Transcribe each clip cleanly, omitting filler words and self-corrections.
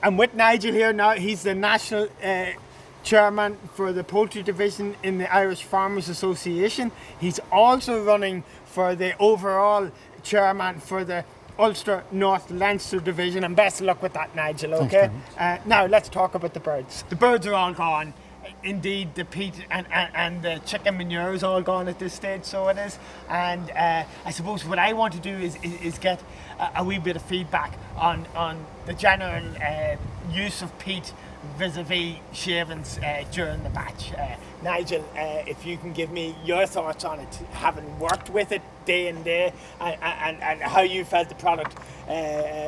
I'm with Nigel here now. He's the national chairman for the poultry division in the Irish Farmers Association. He's also running for the overall chairman for the Ulster North Leinster division, and best of luck with that, Nigel, okay? Now let's talk about the birds. The birds are all gone. Indeed, the peat and the chicken manure is all gone at this stage, so it is. And I suppose what I want to do is get a wee bit of feedback on the general use of peat vis-a-vis shavings during the batch. Nigel, if you can give me your thoughts on it, having worked with it day in day, and how you felt the product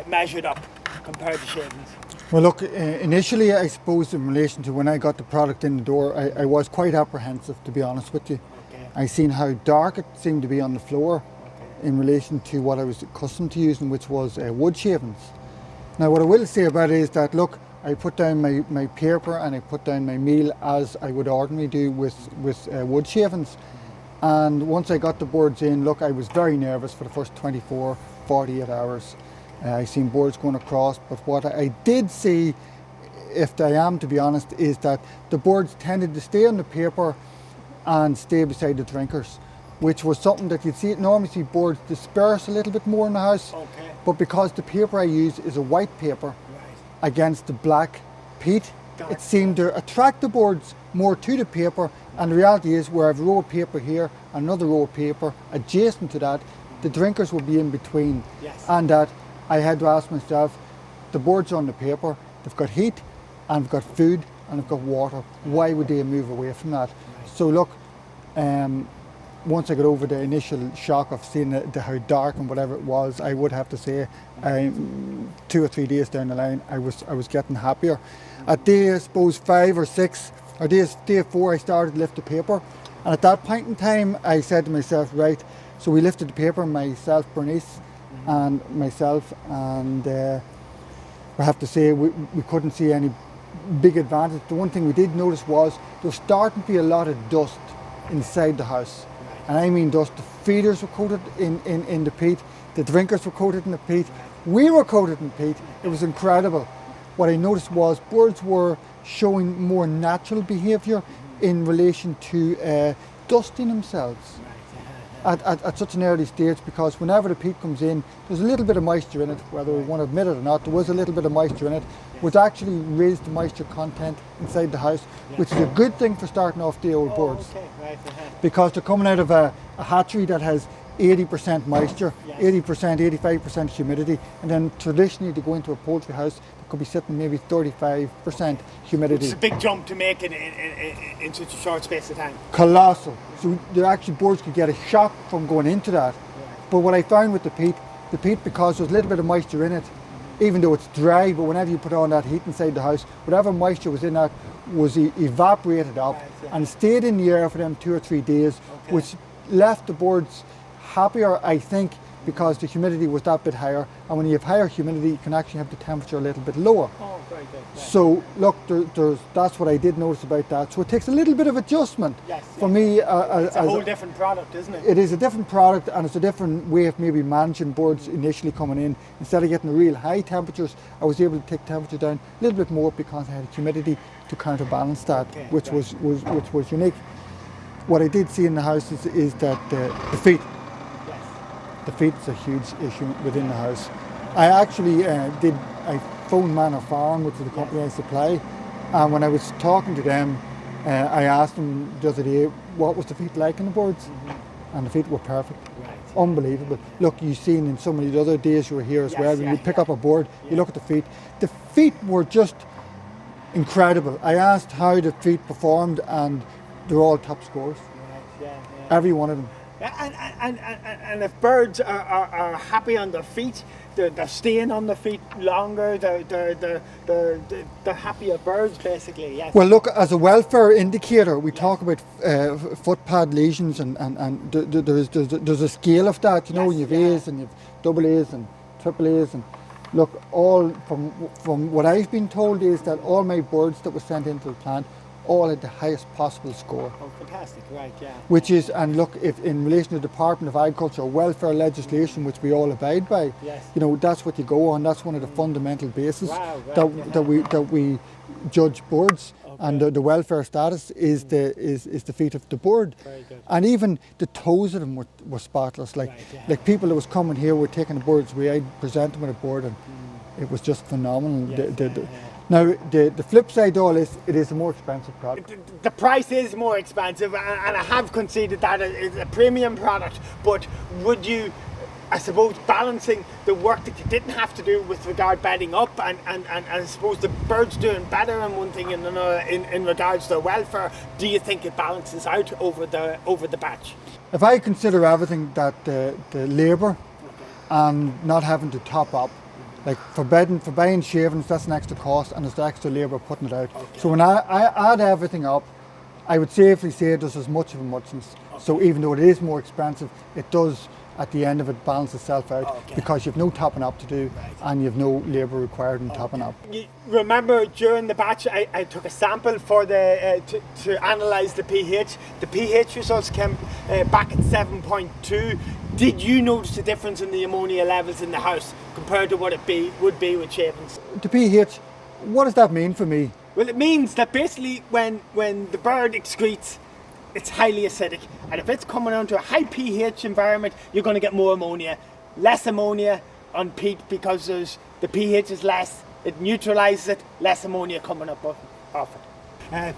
measured up compared to shavings. Well, look, initially, I suppose in relation to when I got the product in the door, I was quite apprehensive, to be honest with you. Okay. I seen how dark it seemed to be on the floor in relation to what I was accustomed to using, which was wood shavings. Now, what I will say about it is that, look, I put down my paper and I put down my meal as I would ordinarily do with wood shavings. And once I got the boards in, look, I was very nervous for the first 24, 48 hours. I seen boards going across, but what I did see, if I am to be honest, is that the boards tended to stay on the paper and stay beside the drinkers, which was something that you'd see. Normally see boards disperse a little bit more in the house, Okay. but because the paper I use is a white paper against the black peat, it seemed to attract the boards more to the paper. And the reality is, where I have a row of paper here, another row of paper adjacent to that, the drinkers will be in between. Yes. And that I had to ask myself, the boards on the paper, they've got heat and they've got food and they've got water. Why would they move away from that? So look, once I got over the initial shock of seeing how dark and whatever it was, I would have to say 2 or 3 days down the line, I was getting happier. At day, I suppose 5 or 6, or day 4, I started to lift the paper. And at that point in time, I said to myself, right, so we lifted the paper, myself, Bernice, and myself, and I have to say we couldn't see any big advantage. The one thing we did notice was there was starting to be a lot of dust inside the house. And I mean dust. The feeders were coated in the peat, the drinkers were coated in the peat, we were coated in peat. It was incredible. What I noticed was birds were showing more natural behaviour in relation to dusting themselves at such an early stage, because whenever the peat comes in, there's a little bit of moisture in it, whether we want to admit it or not. There was a little bit of moisture in it, which actually raised the moisture content inside the house, which is a good thing for starting off the old birds. Okay. Because they're coming out of a hatchery that has 80% moisture, 80%, 85% humidity, and then traditionally to go into a poultry house, it could be sitting maybe 35% humidity. It's a big jump to make in such a short space of time. Colossal. So the actual birds could get a shock from going into that. But what I found with the peat, because there's a little bit of moisture in it, even though it's dry, but whenever you put on that heat inside the house, whatever moisture was in that was evaporated up and stayed in the air for them 2 or 3 days, which left the birds happier, I think, because the humidity was that bit higher, and when you have higher humidity you can actually have the temperature a little bit lower. Oh, very good. So look, that's what I did notice about that. So it takes a little bit of adjustment for me. It's a whole different product, isn't it? It is a different product, and it's a different way of maybe managing birds initially coming in. Instead of getting the real high temperatures, I was able to take temperature down a little bit more because I had humidity to counterbalance that, which was unique. What I did see in the house is that the feet. The feet is a huge issue within the house. I actually I phoned Manor Farm, which is the company I supply, and when I was talking to them, I asked them the other day, what was the feet like in the birds? And the feet were perfect. Unbelievable. Look, you've seen in some of the other days you were here as well, when you pick up a board, you look at the feet. The feet were just incredible. I asked how the feet performed, and they're all top scores. Every one of them. And if birds are happy on their feet, they're staying on their feet longer, they're happier birds, basically, yes. Well, look, as a welfare indicator, we talk about foot pad lesions, and there's a scale of that, you know, when you have A's and you have double A's and triple A's, and look, all from what I've been told is that all my birds that were sent into the plant all had the highest possible score. Oh, fantastic, right, yeah. Which is, and look, if in relation to the Department of Agriculture welfare legislation, which we all abide by, Yes. you know, that's what you go on. That's one of the fundamental bases Wow, right, that we judge boards, Okay. and the welfare status is the feet of the board. Very good. And even the toes of them were spotless. Like Right, yeah. like people that was coming here were taking the boards away. I'd present them with a board, and it was just phenomenal. Yes, Now the flip side though is it is a more expensive product. The price is more expensive, and I have conceded that it's a premium product, but would you, I suppose, balancing the work that you didn't have to do with regard bedding up, and I suppose the birds doing better in one thing and another in regards to welfare, do you think it balances out over the batch? If I consider everything, that the labour and not having to top up, like for buying shavings, that's an extra cost, and it's the extra labour putting it out. Okay. So when I add everything up, I would safely say it does as much of a muchness. So even though it is more expensive, it does at the end of it balance itself out, Okay. because you've no topping up to do, Right. and you've no labour required in topping up. You remember during the batch, I took a sample for the to analyse the pH. The pH results came back at 7.2. Did you notice a difference in the ammonia levels in the house compared to what it would be with shavings? The pH, what does that mean for me? Well, it means that basically when the bird excretes, it's highly acidic, and if it's coming onto a high pH environment, you're going to get more ammonia. Less ammonia on peat because the pH is less, it neutralises it, less ammonia coming up off it.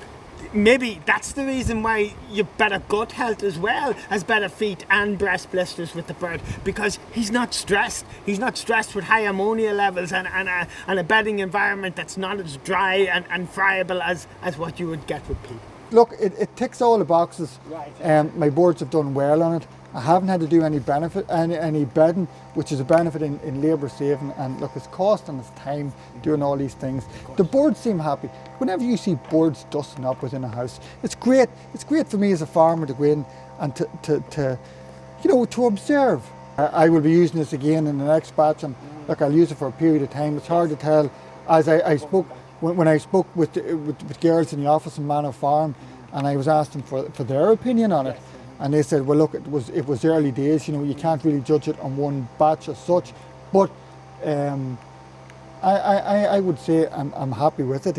Maybe that's the reason why you've better gut health as well as better feet and breast blisters with the bird, because he's not stressed. He's not stressed with high ammonia levels and a bedding environment that's not as dry and friable as what you would get with peat. Look, it ticks all the boxes. Right. My boards have done well on it. I haven't had to do any bedding, which is a benefit in labour saving, and look, it's cost and it's time doing all these things. The boards seem happy. Whenever you see boards dusting up within a house, it's great. It's great for me as a farmer to go in and to observe. I will be using this again in the next batch, and look, I'll use it for a period of time. It's hard to tell. As I spoke, when I spoke with girls in the office in Manor Farm, and I was asking for their opinion on it, and they said, well, look, it was early days. You know, you can't really judge it on one batch as such, but I would say I'm happy with it.